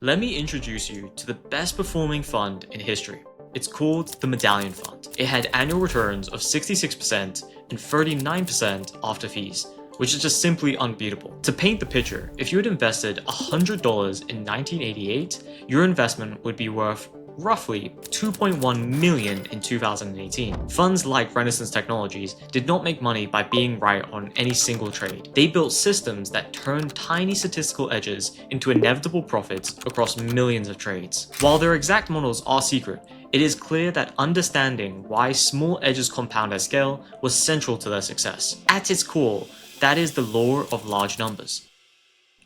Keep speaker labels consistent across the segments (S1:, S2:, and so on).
S1: let me introduce you to the best performing fund in history. It's called the Medallion Fund. It had annual returns of 66% and 39% after fees, which is just simply unbeatable. To paint the picture, if you had invested $100 in 1988, your investment would be worth roughly 2.1 million in 2018. Funds like Renaissance Technologies did not make money by being right on any single trade. They built systems that turned tiny statistical edges into inevitable profits across millions of trades. While their exact models are secret, it is clear that understanding why small edges compound at scale was central to their success. At its core, that is the law of large numbers.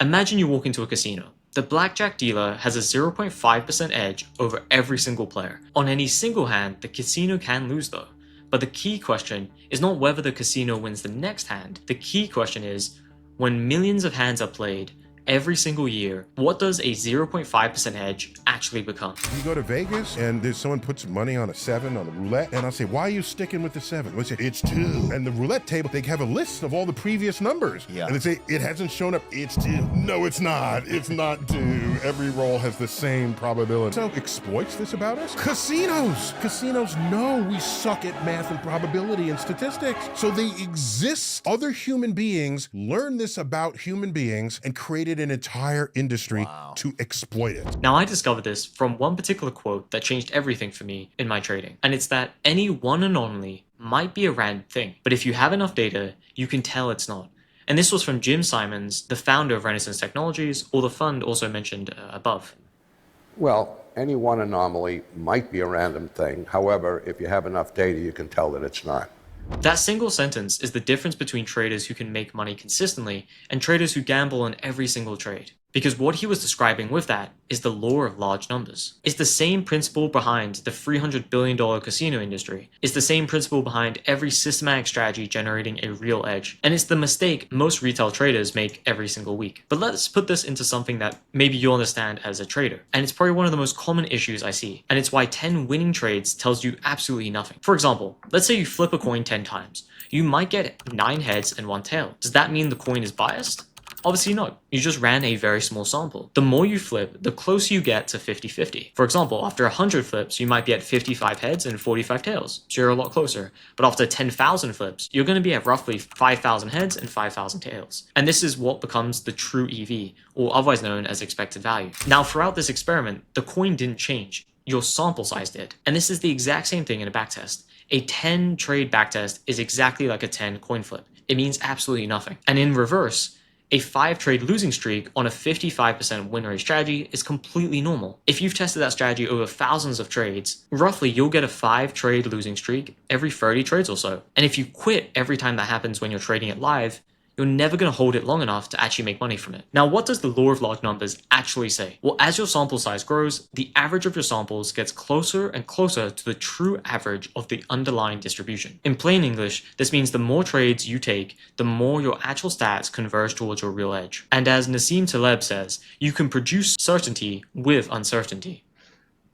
S1: Imagine you walk into a casino. The blackjack dealer has a 0.5% edge over every single player. On any single hand, the casino can lose though. But the key question is not whether the casino wins the next hand. The key question is, when millions of hands are played every single year, what does a 0.5% edge actually become?
S2: You go to Vegas and there's someone puts money on a 7 on the roulette, and I'll say, why are you sticking with the 7? They say, it's 2. And the roulette table, they have a list of all the previous numbers. Yeah. And they say, it hasn't shown up, it's 2. No, it's not. It's not 2. Every roll has the same probability. So exploits this about us? Casinos know we suck at math and probability and statistics. So they exist. Other human beings learn this about human beings and created an entire industry to exploit it.
S1: Now, I discovered this from one particular quote that changed everything for me in my trading, and it's that any one anomaly might be a random thing, but if you have enough data, you can tell it's not. And this was from Jim Simons, the founder of Renaissance Technologies, or the fund also mentioned above.
S3: Well, any one anomaly might be a random thing. However, if you have enough data, you can tell that it's not.
S1: That single sentence is the difference between traders who can make money consistently and traders who gamble on every single trade. Because what he was describing with that is the law of large numbers. It's the same principle behind the $300 billion casino industry. It's the same principle behind every systematic strategy generating a real edge. And it's the mistake most retail traders make every single week. But let's put this into something that maybe you'll understand as a trader. And it's probably one of the most common issues I see. And it's why 10 winning trades tells you absolutely nothing. For example, let's say you flip a coin 10 times. You might get 9 heads and 1 tail. Does that mean the coin is biased? Obviously not. You just ran a very small sample. The more you flip, the closer you get to 50-50. For example, after 100 flips, you might be at 55 heads and 45 tails, so you're a lot closer. But after 10,000 flips, you're going to be at roughly 5,000 heads and 5,000 tails. And this is what becomes the true EV, or otherwise known as expected value. Now, throughout this experiment, the coin didn't change. Your sample size did. And this is the exact same thing in a backtest. A 10 trade backtest is exactly like a 10 coin flip. It means absolutely nothing. And in reverse, a 5 trade losing streak on a 55% win rate strategy is completely normal. If you've tested that strategy over thousands of trades, roughly you'll get a 5 trade losing streak every 30 trades or so. And if you quit every time that happens when you're trading it live, you're never going to hold it long enough to actually make money from it. Now, what does the law of large numbers actually say? Well, as your sample size grows, the average of your samples gets closer and closer to the true average of the underlying distribution. In plain English, this means the more trades you take, the more your actual stats converge towards your real edge. And as Nassim Taleb says, you can produce certainty with uncertainty.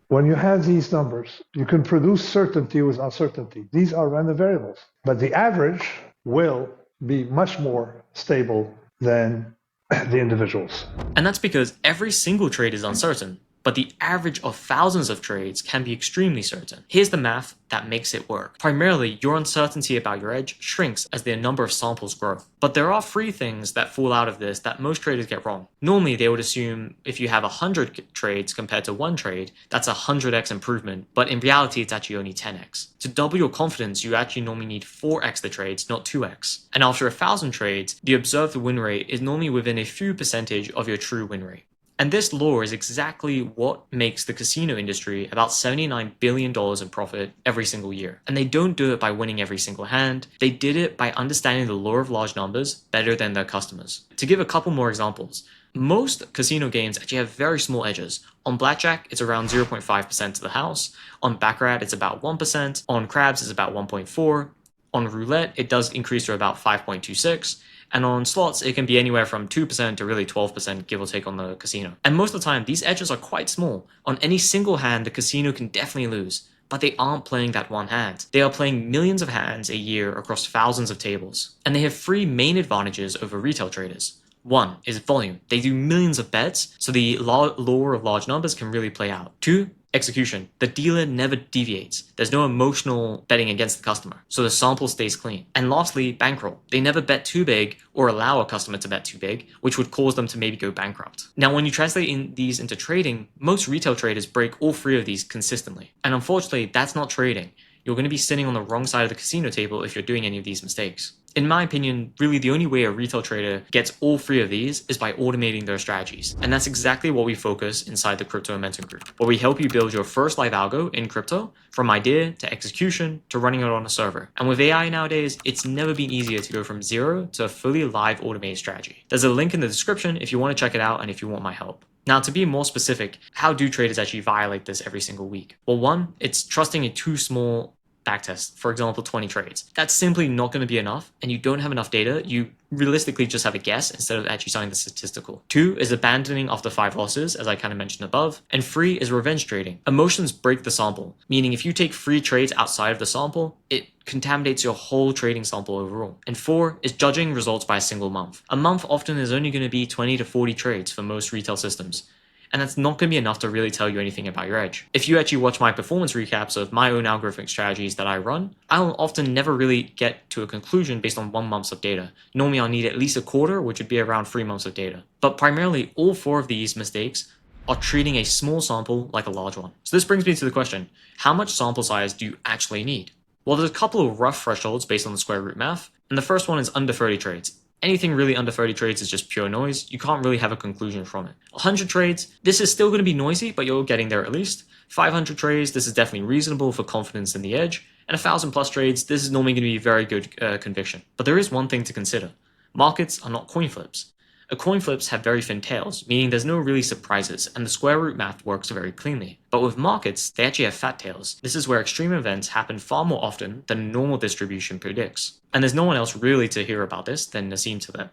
S4: When you have these numbers, you can produce certainty with uncertainty. These are random variables, but the average will be much more stable than the individuals.
S1: And that's because every single trade is uncertain, but the average of thousands of trades can be extremely certain. Here's the math that makes it work. Primarily, your uncertainty about your edge shrinks as the number of samples grow. But there are 3 things that fall out of this that most traders get wrong. Normally, they would assume if you have 100 trades compared to 1 trade, that's a 100x improvement, but in reality, it's actually only 10x. To double your confidence, you actually normally need 4x the trades, not 2x. And after 1,000 trades, the observed win rate is normally within a few percentage of your true win rate. And this law is exactly what makes the casino industry about $79 billion in profit every single year. And they don't do it by winning every single hand. They did it by understanding the law of large numbers better than their customers. To give a couple more examples, most casino games actually have very small edges. On blackjack, it's around 0.5% to the house. On baccarat, it's about 1%. On craps, it's about 1.4%. On roulette, it does increase to about 5.26%. And on slots, it can be anywhere from 2% to really 12%, give or take, on the casino. And most of the time, these edges are quite small. On any single hand, the casino can definitely lose. But they aren't playing that one hand. They are playing millions of hands a year across thousands of tables. And they have 3 main advantages over retail traders. One is volume. They do millions of bets, so the law of large numbers can really play out. Two, execution. The dealer never deviates. There's no emotional betting against the customer, so the sample stays clean. And lastly, bankroll. They never bet too big or allow a customer to bet too big, which would cause them to maybe go bankrupt. Now, when you translate these into trading, most retail traders break all three of these consistently. And unfortunately, that's not trading. You're going to be sitting on the wrong side of the casino table if you're doing any of these mistakes. In my opinion, really the only way a retail trader gets all three of these is by automating their strategies. And that's exactly what we focus inside the Crypto Momentum Group, where we help you build your first live algo in crypto, from idea to execution to running it on a server. And with AI nowadays, it's never been easier to go from zero to a fully live automated strategy. There's a link in the description if you want to check it out and if you want my help. Now, to be more specific, how do traders actually violate this every single week? Well, one, it's trusting a too small backtest, for example, 20 trades. That's simply not going to be enough, and you don't have enough data. You realistically just have a guess instead of actually signing the statistical. Two is abandoning after 5 losses, as I kind of mentioned above. And 3 is revenge trading. Emotions break the sample, meaning if you take free trades outside of the sample, it contaminates your whole trading sample overall. And 4 is judging results by a single month. A month often is only going to be 20 to 40 trades for most retail systems. And that's not going to be enough to really tell you anything about your edge. If you actually watch my performance recaps of my own algorithmic strategies that I run, I'll often never really get to a conclusion based on 1 month of data. Normally I'll need at least a quarter, which would be around 3 months of data. But primarily, all 4 of these mistakes are treating a small sample like a large one. So this brings me to the question, how much sample size do you actually need? Well, there's a couple of rough thresholds based on the square root math, and the first one is under 30 trades. Anything really under 30 trades is just pure noise. You can't really have a conclusion from it. 100 trades, this is still going to be noisy, but you're getting there at least. 500 trades, this is definitely reasonable for confidence in the edge. And 1,000 plus trades, this is normally going to be very good conviction. But there is one thing to consider. Markets are not coin flips. Coin flips have very thin tails, meaning there's no really surprises, and the square root math works very cleanly. But with markets, they actually have fat tails. This is where extreme events happen far more often than a normal distribution predicts. And there's no one else really to hear about this than Nassim Taleb.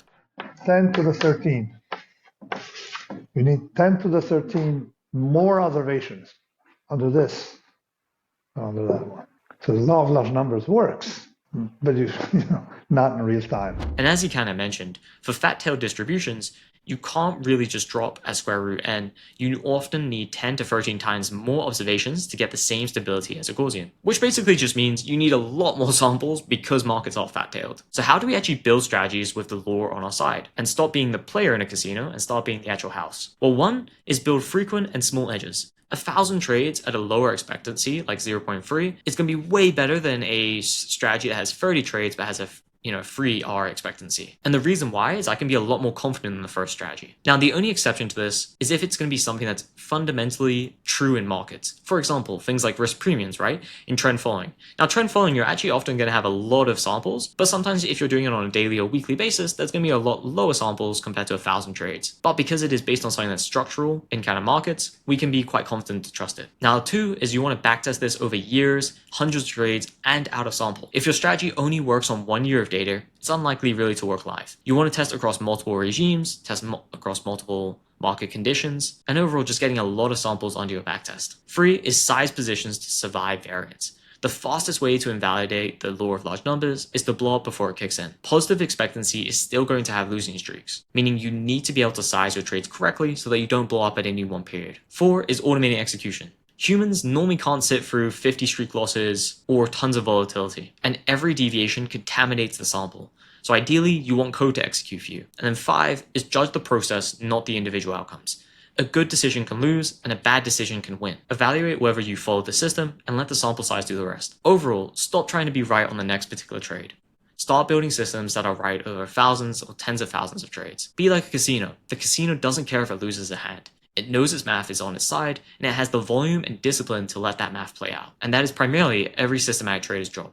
S4: 10 to the 13. You need 10 to the 13 more observations under this, under that one. So the law of large numbers works, but not in real time.
S1: And as he kind of mentioned, for fat-tailed distributions, you can't really just drop at square root n. You often need 10 to 13 times more observations to get the same stability as a Gaussian, which basically just means you need a lot more samples because markets are fat-tailed. So how do we actually build strategies with the law on our side and stop being the player in a casino and start being the actual house? Well, one is build frequent and small edges. 1,000 trades at a lower expectancy, like 0.3, is going to be way better than a strategy that has 30 trades but has a free R expectancy. And the reason why is I can be a lot more confident in the first strategy. Now, the only exception to this is if it's going to be something that's fundamentally true in markets. For example, things like risk premiums, right? In trend following. Now, trend following, you're actually often going to have a lot of samples, but sometimes if you're doing it on a daily or weekly basis, there's going to be a lot lower samples compared to 1,000 trades. But because it is based on something that's structural in kind of markets, we can be quite confident to trust it. Now, 2 is you want to backtest this over years, hundreds of trades, and out of sample. If your strategy only works on 1 year of data, it's unlikely really to work live. You want to test across multiple regimes, test across multiple market conditions, and overall just getting a lot of samples onto your backtest. 3 is size positions to survive variance. The fastest way to invalidate the law of large numbers is to blow up before it kicks in. Positive expectancy is still going to have losing streaks, meaning you need to be able to size your trades correctly so that you don't blow up at any one period. 4 is automating execution. Humans normally can't sit through 50 streak losses or tons of volatility, and every deviation contaminates the sample. So ideally, you want code to execute for you. And then 5 is judge the process, not the individual outcomes. A good decision can lose, and a bad decision can win. Evaluate whether you followed the system, and let the sample size do the rest. Overall, stop trying to be right on the next particular trade. Start building systems that are right over thousands or tens of thousands of trades. Be like a casino. The casino doesn't care if it loses a hand. It knows its math is on its side, and it has the volume and discipline to let that math play out. And that is primarily every systematic trader's job.